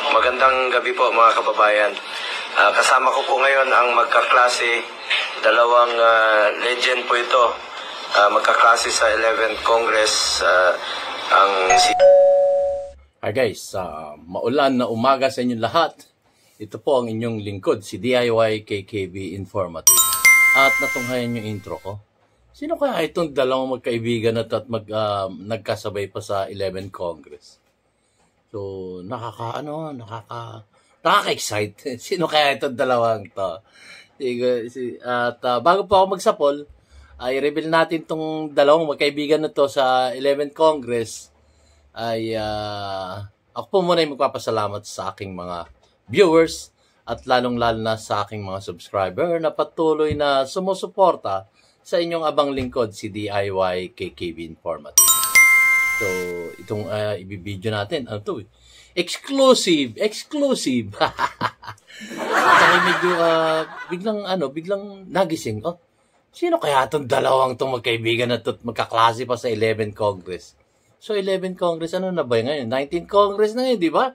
Magandang gabi po mga kababayan. Kasama ko po ngayon ang magkaklase, dalawang legend po ito. Magkaklase sa 11th Congress, ang si... Hi guys, maulan na umaga sa inyong lahat. Ito po ang inyong lingkod, si DIY KKB Informative. At natunghayan yung intro ko. Sino kaya itong dalawang magkaibigan at nagkasabay pa sa 11th Congress? So, nakaka-excite. Sino kaya itong dalawang to? At bago po ako magsapol, i-reveal natin itong dalawang magkaibigan na to sa 11th Congress. Ako po muna yung magpapasalamat sa aking mga viewers at lalong-lalo na sa aking mga subscriber na patuloy na sumusuporta sa inyong abang lingkod, si DIY KKB Informative. So, itong ibibideo natin, ano to? Exclusive! Kaya medyo biglang nagising. Oh, sino kaya itong dalawang itong magkaibigan na ito magkaklase pa sa 11th Congress? So, 11th Congress, ano na ba ngayon? 19th Congress na ngayon, di ba?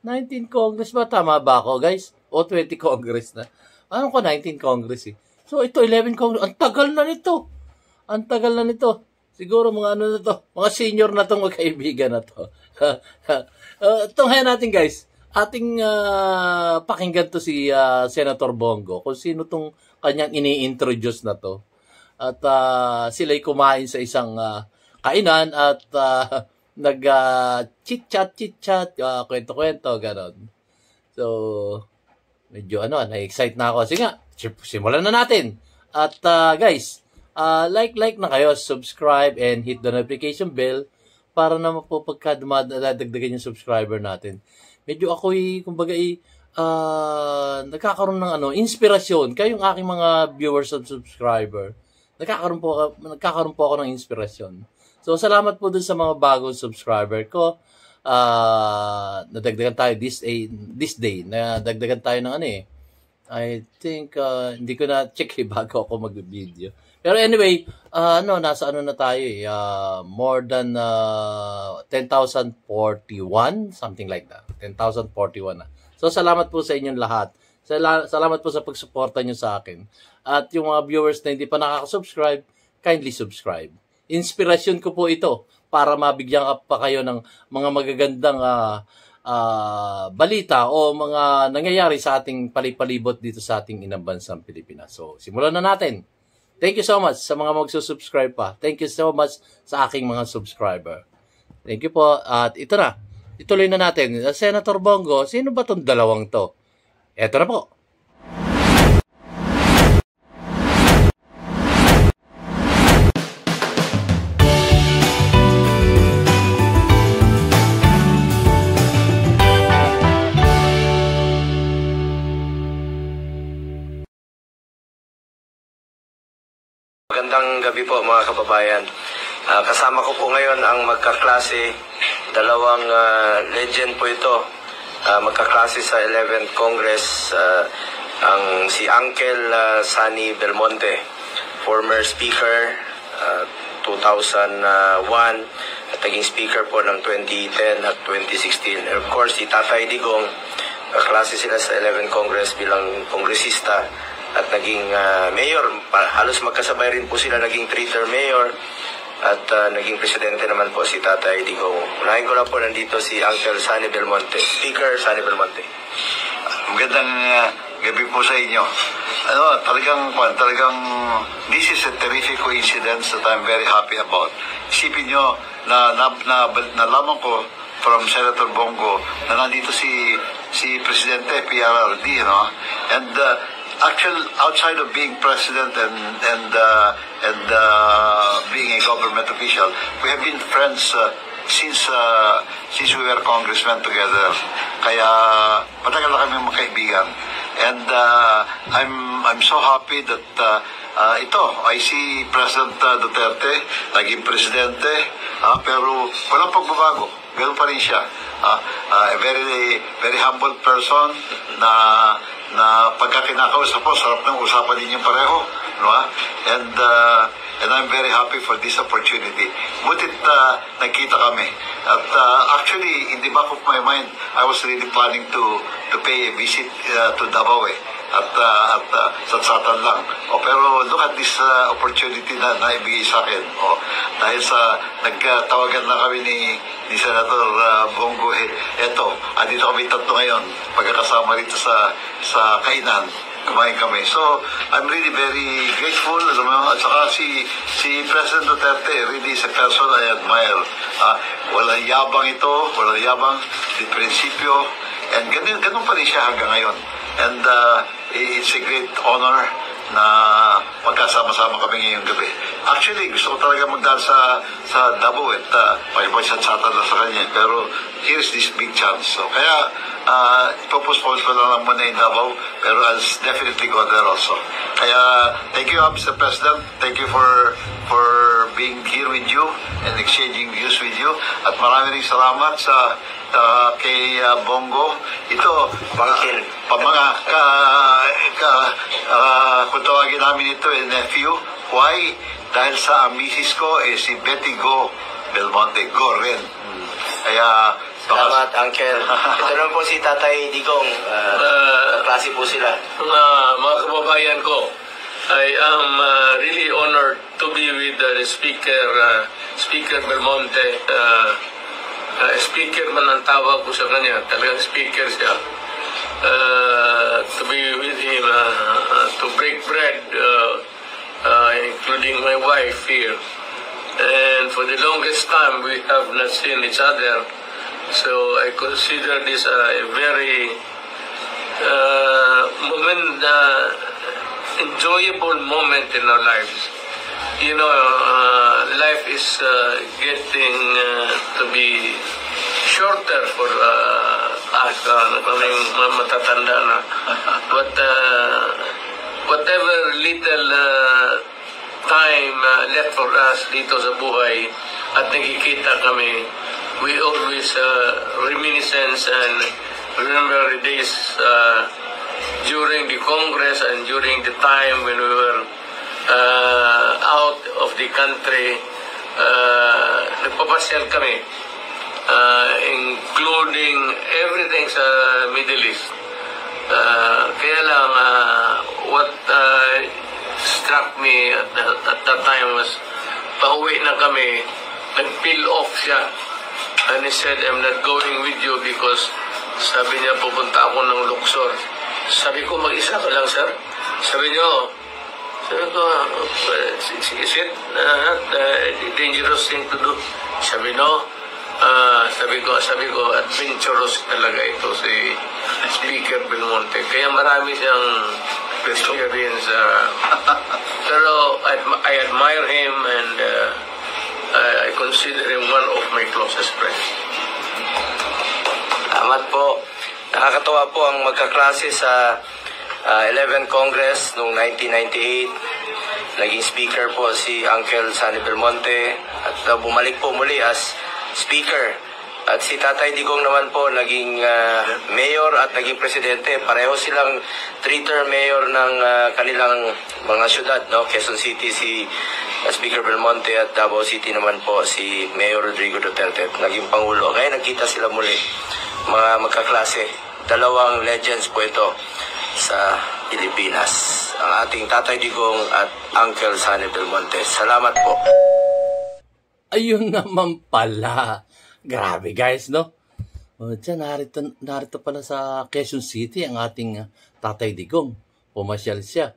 19th Congress ba? Tama ba ako, guys? O 20 Congress na? Ano ko 19th Congress eh? So, ito 11th Congress. Ang tagal na nito. Siguro mga ano na to, mga senior na itong magkaibigan na to. Tunghayan natin guys, ating pakinggan to si Senator Bongo, kung sino tong kanyang ini-introduce na to. At sila'y kumain sa isang kainan at nag-chit-chat, kwento-kwento, gano'n. So, medyo na-excite na ako. Sige nga, simulan na natin. At guys, like na kayo, subscribe and hit the notification bell para naman po pagka dumadagdagan yung subscriber natin. Medyo ako'y, kumbaga, nagkakaroon ng inspirasyon. Kayong aking mga viewers at subscriber, nagkakaroon po ako ng inspirasyon. So, salamat po dun sa mga bagong subscriber ko. Nadagdagan tayo this day. Nadagdagan tayo ng I think, hindi ko na check bago ako mag-video. Pero anyway, nasa na tayo more than 10,041, something like that. 10,041 na. So, salamat po sa inyong lahat. Salamat po sa pagsuporta nyo sa akin. At yung mga viewers na hindi pa nakaka-subscribe, kindly subscribe. Inspirasyon ko po ito para mabigyan pa kayo ng mga magagandang balita o mga nangyayari sa ating palipalibot dito sa ating inang bansang Pilipinas. So, simulan na natin. Thank you so much sa mga magsusubscribe pa. Thank you so much sa aking mga subscriber. Thank you po. At ito na. Ituloy na natin. Senator Bongo, sino ba itong dalawang to? Ito na po. Magandang gabi po mga kababayan. Kasama ko po ngayon ang magkaklase, dalawang legend po ito. Magkaklase sa 11th Congress, ang si Uncle Sani Belmonte, former speaker 2001 at naging speaker po ng 2010 at 2016. And of course, si Tatay Digong, kaklase sila sa 11th Congress bilang kongresista at naging mayor. Halos magkasabay rin po sila, naging 3-term mayor at naging presidente naman po si Tatay Digong. Unahin ko lang po, nandito si Uncle Sani Belmonte, Speaker Sani Belmonte. Magandang gabi po sa inyo. Talagang this is a terrific coincidence that I'm very happy about. Isipin nyo na nalaman ko from Senator Bongo na nandito si Presidente PRRD, and actually, outside of being president and being a government official, we have been friends since we were congressmen together. Kaya matagal na kami magkaibigan. And I'm so happy that I see President Duterte naging presidente, pero walang pagbabago. Ganun pa rin siya. A very humble person na pagka kinakausap po, sarap ng usapan din yung pareho. no? And I'm very happy for this opportunity. Butit nagkita kami. At actually, in the back of my mind, I was really planning to pay a visit to Davao at satsatan lang. Pero look at this opportunity na naibigay sa akin. Dahil sa nagtawagan na kami ni Senator Bongo, eto, dito kami tatlo ngayon, pagkakasama rito sa kainan. Kumain kami. So, I'm really very grateful. Alam mo, at saka si President Duterte really is a person I admire. Walang yabang ito, walang yabang, di prinsipyo, and ganun pa rin siya hanggang ngayon. And it's a great honor na magkasama-sama kami ngayong gabi. Actually, gusto ko talaga magdaan sa Davao at pakipagsatsatan na sa kanya. Pero here's this big chance. So, kaya ipopostpone ko lang muna yung Davao, pero I'll definitely go there also. Kaya, thank you, Mr. President. Thank you for being here with you and exchanging views with you. At maraming salamat sa kay Bongo. Ito, kung tawagin namin ito nephew. Why? Dahil sa misis ko si Betty Go Belmonte. Go rin. Kaya, Salamat, Uncle. Ito naman po si Tatay Digong. Klase po sila. Mga kababayan ko, I am really honored to be with the Speaker Belmonte. Speaker man ang tawag ko sa kanya. Talagang speaker siya. To be with him, to break bread, including my wife here. And for the longest time, we have not seen each other. So I consider this a very enjoyable moment in our lives. You know, life is getting to be shorter for us, kaming matatanda na. But whatever little time left for us dito sa buhay at nakikita kami, we always reminiscence and remember the days during the Congress and during the time when we were out of the country. Nagpapasyal kami, including everything sa Middle East. Kaya lang, what struck me at that time was, pauwi na kami, nag-peel off siya. And he said, I'm not going with you because sabi niya, pupunta ako ng Luxor. Sabi ko, mag-isa ka lang, sir? Sabi ko, is it dangerous thing to do? Sabi, no. Sabi ko, adventurous talaga ito si Speaker Belmonte. Kaya marami siyang experience. Pero I admire him and I consider him one of my closest friends. Salamat po. Nakakatawa po ang magkaklase sa 11th Congress noong 1998. Naging speaker po si Uncle Sunny Belmonte at bumalik po muli as speaker. At si Tatay Digong naman po naging mayor at naging presidente. Pareho silang 3-term mayor ng kanilang mga syudad, no? Quezon City si Speaker Belmonte at Davao City naman po si Mayor Rodrigo Duterte. Naging Pangulo. Ngayon nagkita sila muli. Mga magkaklase. Dalawang legends po ito sa Pilipinas. Ang ating Tatay Digong at Uncle Sunny Belmonte. Salamat po. Ayun naman pala. Grabe guys, no? Diyan, narito pala sa Quezon City ang ating Tatay Digong. Pumasyal siya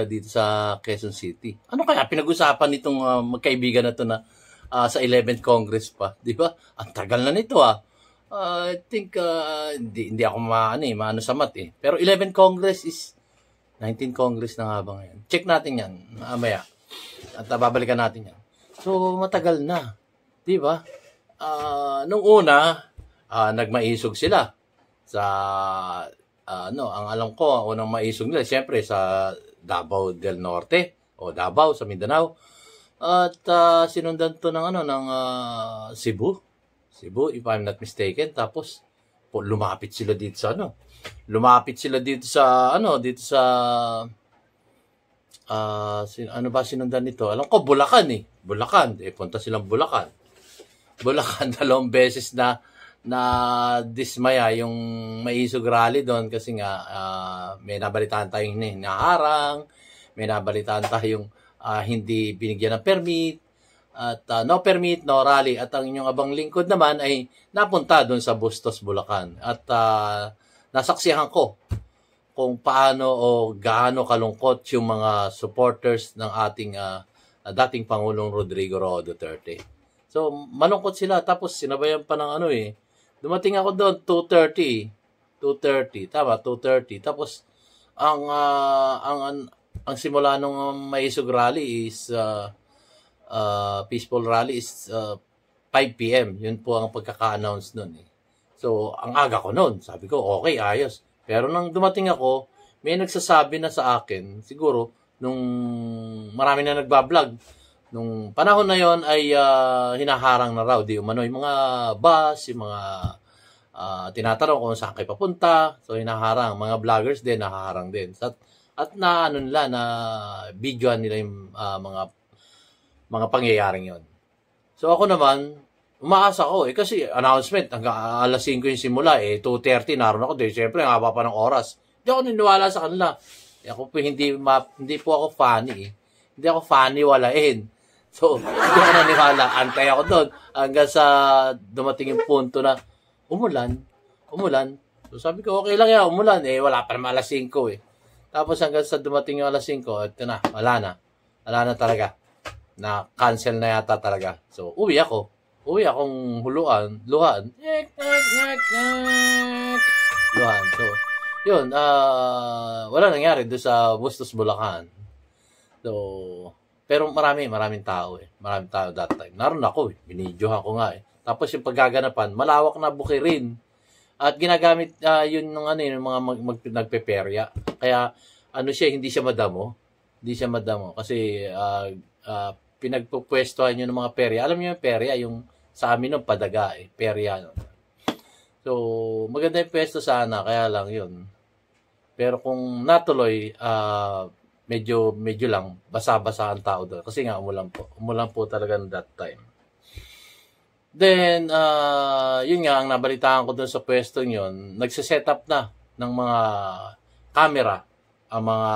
dito sa Quezon City. Ano kaya pinag-usapan nitong magkaibigan na to na sa 11th Congress pa? Di ba? Ang tagal na nito I think hindi ako maano sa mat eh. Pero 11th Congress is 19th Congress na nga ba ngayon? Check natin yan mamaya. At babalikan natin yan. So matagal na. Di ba? Nung una, nagmaisog sila sa ang alam ko, unang maisog nila siyempre sa Davao del Norte o Davao sa Mindanao. At sinundan to ng Cebu, if I'm not mistaken. Tapos lumapit sila dito sa ano ba sinundan nito? Alam ko, Bulacan eh. Bulacan. Punta silang Bulacan. Bulacan, 2 beses na dismaya yung Maisog Rally doon kasi nga may nabalitaan tayong hinaharang, may nabalitaan tayong hindi binigyan ng permit, at no permit, no rally. At ang inyong abang lingkod naman ay napunta doon sa Bustos, Bulacan. At nasaksihan ko kung paano o gaano kalungkot yung mga supporters ng ating dating Pangulong Rodrigo Roa Duterte. So, malungkot sila. Tapos, sinabayan pa ng dumating ako doon, 2:30. Tama, 2:30. Tapos, ang simula nung Maisog Rally is, peaceful rally is 5 p.m. Yun po ang pagkaka-announce nun eh. So, ang aga ko nun. Sabi ko, okay, ayos. Pero nang dumating ako, may nagsasabi na sa akin, siguro, nung marami na nagbablog, nung panahon na yon ay hinaharang na raw di umano yung mga bus, yung mga tinatanong kung saan kayo papunta. So hinaharang, mga vloggers din nahaharang din. At na videoan nila yung mga pangyayaring yon. So ako naman umaasa ko kasi announcement hanggang alas 5 yung simula 2:30 naroon ako din. Syempre ang haba pa ng oras. Hindi ako niniwala sa kanila. Ako po hindi po ako funny. Hindi ako funny walain. So, hindi ako naniwala. Antay ako doon hanggang sa dumating yung punto na umulan. So, sabi ko, okay lang yan, umulan. Wala pa naman alas 5 eh. Tapos hanggang sa dumating yung alas 5, ito na, wala na. Wala na talaga. Na-cancel na yata talaga. So, uwi akong luhan. Luhan. So, yun, wala nangyari doon sa Bustos, Bulacan. So, pero maraming tao eh. Maraming tao that time. Naroon ako eh. Binidyohan ko nga eh. Tapos yung paggaganapan, malawak na bukirin. At ginagamit yun ng yung mga nagpeperya. Kaya hindi siya madamo. Kasi pinagpupwestuhan yun ng mga perya. Alam niyo yung perya, yung sa amin ng padaga eh. Perya. So, maganda yung pwesto sana. Kaya lang yun. Pero kung natuloy, medyo lang basa-basa ang tao doon kasi nga umulan po talaga that time. Then yun nga ang nabalitaan ko doon sa pwesto yun, nagse-set up na ng mga camera ang mga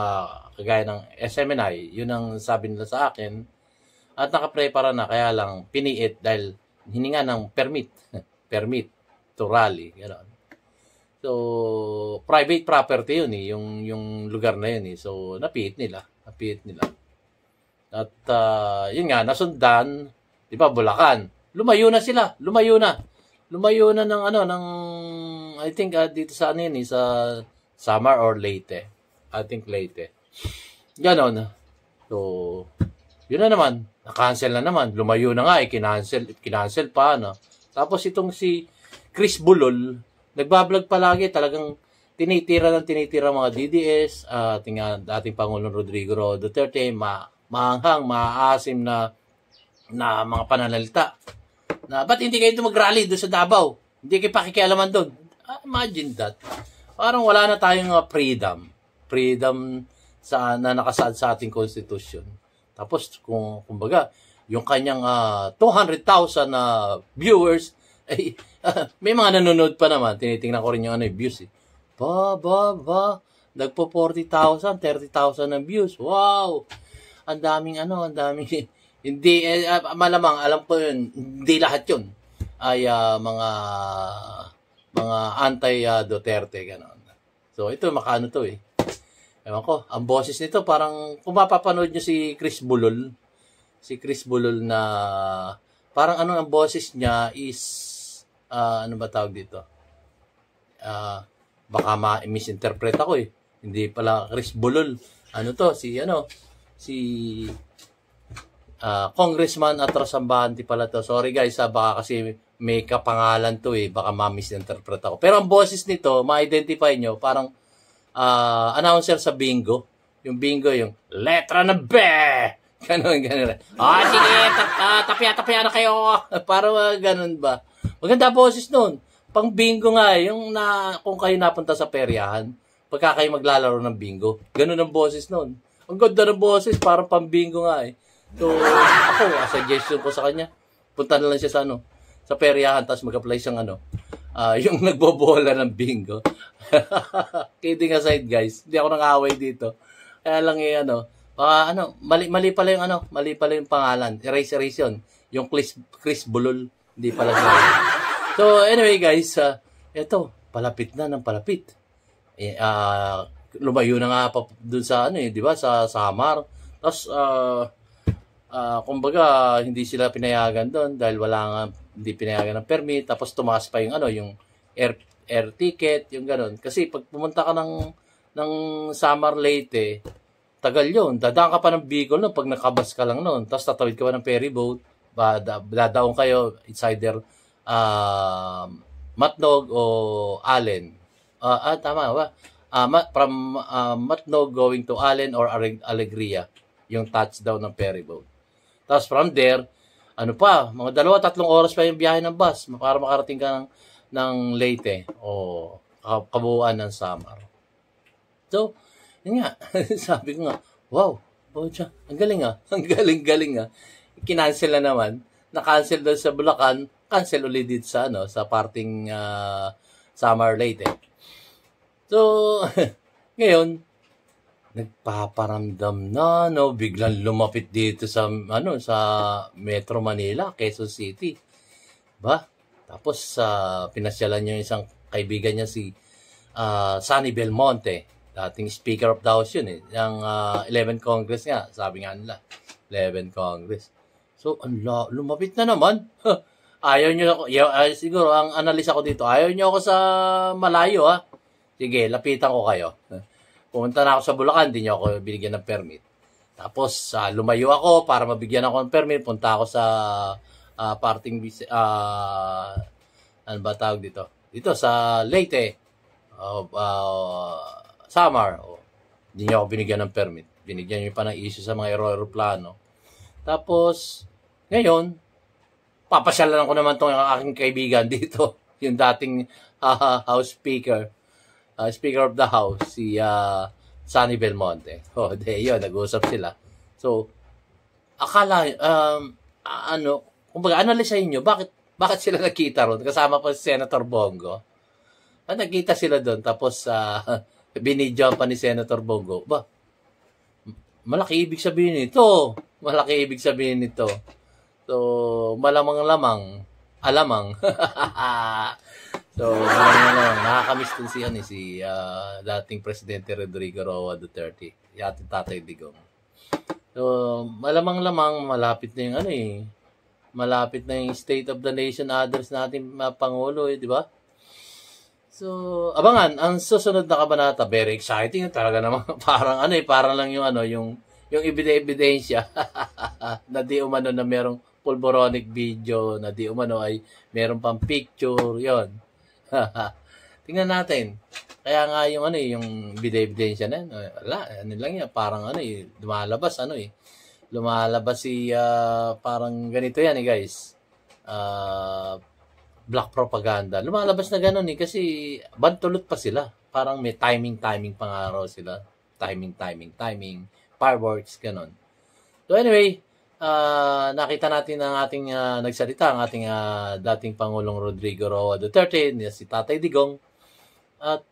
kagaya ng SMNI, yun ang sabi nila sa akin, at nakaprepara na, kaya lang piniit dahil hininga ng permit to rally, gano'n. So, private property yun eh, yung lugar na yun eh. So, napiit nila. At, yun nga, nasundan, di ba, Bulacan. Lumayo na sila, Lumayo na ng, I think, dito sa sa Samar or Leyte. I think Leyte. Ganon. So, yun na naman, na-cancel na naman. Lumayo na nga, kinancel pa, Tapos itong si Chris Bulol, nagbablog palagi, talagang tinitira mga DDS, ating Pangulong Rodrigo Roa Duterte, maanghang, maasim na mga pananalita. Na, ba't hindi kayo mag-rally doon sa Davao? Hindi kayo pakikialaman doon. Imagine that. Parang wala na tayong freedom na nakasaad sa ating constitution. Tapos, kumbaga, yung kanyang 200,000 viewers, may mga nanonood pa naman. Tinitingnan ko rin yung views eh. Nagpo 40,000, 30,000 ng views. Wow! Ang daming hindi, malamang, alam ko yun, hindi lahat yun ay mga anti-Duterte, gano'n. So, ito, makaano to eh. Ewan ko, ang boses nito, parang, kung mapapanood nyo si Chris Bulol na, parang ang boses niya is, ano ba tawag dito? Baka ma-misinterpret ako eh. Hindi pala Chris Bulol. Si Congressman Atrasambahanti pala to. Sorry guys, baka kasi may kapangalan to eh. Baka ma-misinterpret ako. Pero ang boses nito, ma-identify nyo, parang announcer sa bingo. Yung bingo, yung letra na B! Ganon. Sige, tapya na kayo. Parang ganon ba? Maganda boses nun. Pang bingo nga, kung kayo napunta sa peryahan, pagka kayo maglalaro ng bingo, ganun ang boses nun. Ang ganda ng boses, parang pambingo nga eh. So, ako, suggestion ko sa kanya, punta na lang siya sa sa peryahan, tapos mag-apply siyang yung nagbobola ng bingo. Kidding aside, guys, hindi ako nang-away dito. Kaya lang mali pala yung pangalan. Erase yun. Yung Chris Bulol, hindi pala siya. So, anyway, guys, eto, palapit na ng palapit. Lumayo na nga pa dun sa di ba, sa Samar. Tapos, kumbaga, hindi sila pinayagan doon dahil hindi pinayagan ng permit. Tapos, tumaas pa yung air ticket, yung ganun. Kasi, pag pumunta ka ng Samar Leyte, tagal yun. Dadaan ka pa ng Bicol pag nakabas ka lang noon. Tapos, tatawid ka pa ng ferry boat. Dadaon kayo, it's either Matnog o Allen. Tama ba? From Matnog going to Allen or Alegria, yung touchdown ng ferry boat. Tapos from there, mga 2-3 oras pa yung biyahe ng bus para makarating ka ng Leyte o kabuuan ng Samar. So, yun nga, sabi ko nga, wow, bocha, ang galing ang galing. Kinancel na naman, na-cancel doon sa Bulacan, cancel ulit dito sa parting Samar Leyte. So, ngayon, nagpaparamdam na, biglang lumapit dito sa Metro Manila, Quezon City. Ba? Tapos, pinasyalan niya yung isang kaibigan niya, si Sonny Belmonte, dating Speaker of the House yun eh. Yung 11th Congress nga, sabi nga nila, 11th Congress. So, lumapit na naman. Ayaw nyo ako, siguro, ang analisa ko dito, ayaw nyo ako sa malayo ha. Sige, lapitan ko kayo. Pumunta na ako sa Bulacan, hindi nyo ako binigyan ng permit. Tapos, lumayo ako para mabigyan ako ng permit. Punta ako sa parting, ano ba tawag dito? Dito, sa Leyte, Samar. Hindi nyo ako binigyan ng permit. Binigyan nyo pa ng issue sa mga aeroplano. Tapos, ngayon, papasyalan ko naman itong aking kaibigan dito. Yung dating House Speaker. Speaker of the House, si Sonny Belmonte. Yun, nag-uusap sila. So, akala, kumbaga, analisahin nyo, bakit sila nakita ron? Kasama pa si Senator Bongo. Nagkita sila doon, tapos binidyo pa ni Senator Bongo. Malaki ibig sabihin nito. So, malamang-lamang, alamang. So, nakakamiss din si dating Presidente Rodrigo Roa Duterte, yung ating Tatay Digong. So, malamang-lamang malapit na yung malapit na yung State of the Nation address natin Pangulo, di ba? So, abangan, ang susunod na kabanata, very exciting talaga naman. Parang parang lang yung ebidensya na di umano na merong pulboronic video, na di umano ay meron pang picture, yon. Tingnan natin. Kaya nga yung ebidensya na yun, wala, lang yan, parang lumalabas, lumalabas parang ganito yan guys. Black propaganda. Lumalabas na gano'n kasi bantulot pa sila. Parang may timing pa nga raw sila. Timing. Fireworks, gano'n. So anyway, nakita natin ang ating nagsalita, ang ating dating Pangulong Rodrigo Roa Duterte, si Tatay Digong. At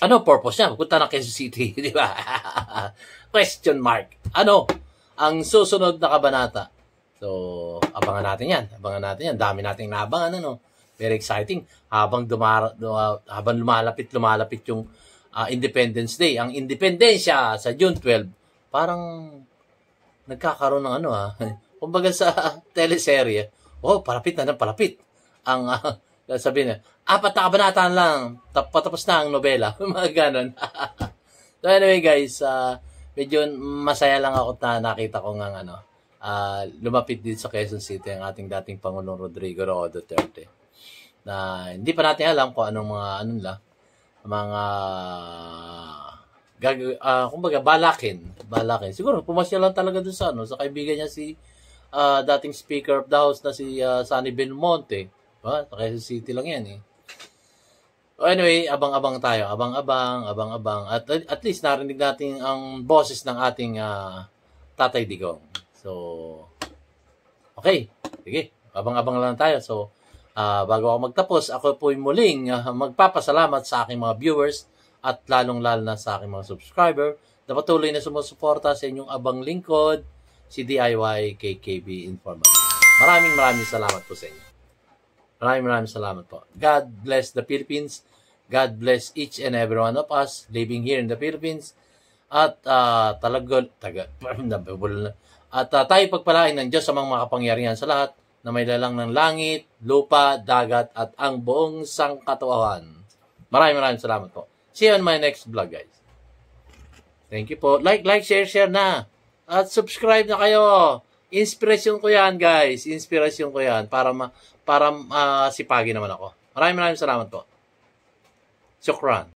ano purpose niya? Punta na Quezon City, di ba? Question mark. Ano ang susunod na kabanata? So, abangan natin yan. Dami nating naabangan, Very exciting. Habang lumalapit yung Independence Day, ang independensya sa June 12, parang nagkakaroon ng kumbaga sa teleserye, palapit na. Ang sabihin na, 4 na kabanata lang, patapos na ang nobela. Mga ganon. So anyway guys, medyo masaya lang ako na nakita ko ng lumapit dito sa Quezon City ang ating dating Pangulong Rodrigo Roa Duterte. Na hindi pa natin alam kung anong kumbaga balakin. Siguro pumasya lang talaga doon sa kaibigan niya si dating Speaker of the House na si Sonny Belmonte. Sa Quezon City lang yan Anyway, abang-abang tayo. Abang-abang. At least narinig natin ang boses ng ating Tatay Digong. So, okay. Sige, abang-abang lang tayo. So, bago ako magtapos, ako po'y muling magpapasalamat sa aking mga viewers at lalong-lalo na sa aking mga subscriber na patuloy na sumusuporta sa inyong abang lingkod, si DIY KKB Informal. Maraming salamat po sa inyo. Maraming salamat po. God bless the Philippines. God bless each and every one of us living here in the Philippines. At tayo pagpalain ng Diyos sa mga makapangyarihan sa lahat na may lalang ng langit, lupa, dagat, at ang buong sangkatuwaan. Maraming salamat po. See you on my next vlog, guys. Thank you po. Like, share na. At subscribe na kayo. Inspirasyon ko yan, guys. Inspirasyon ko yan para sipagin naman ako. Maraming salamat po. Shukran.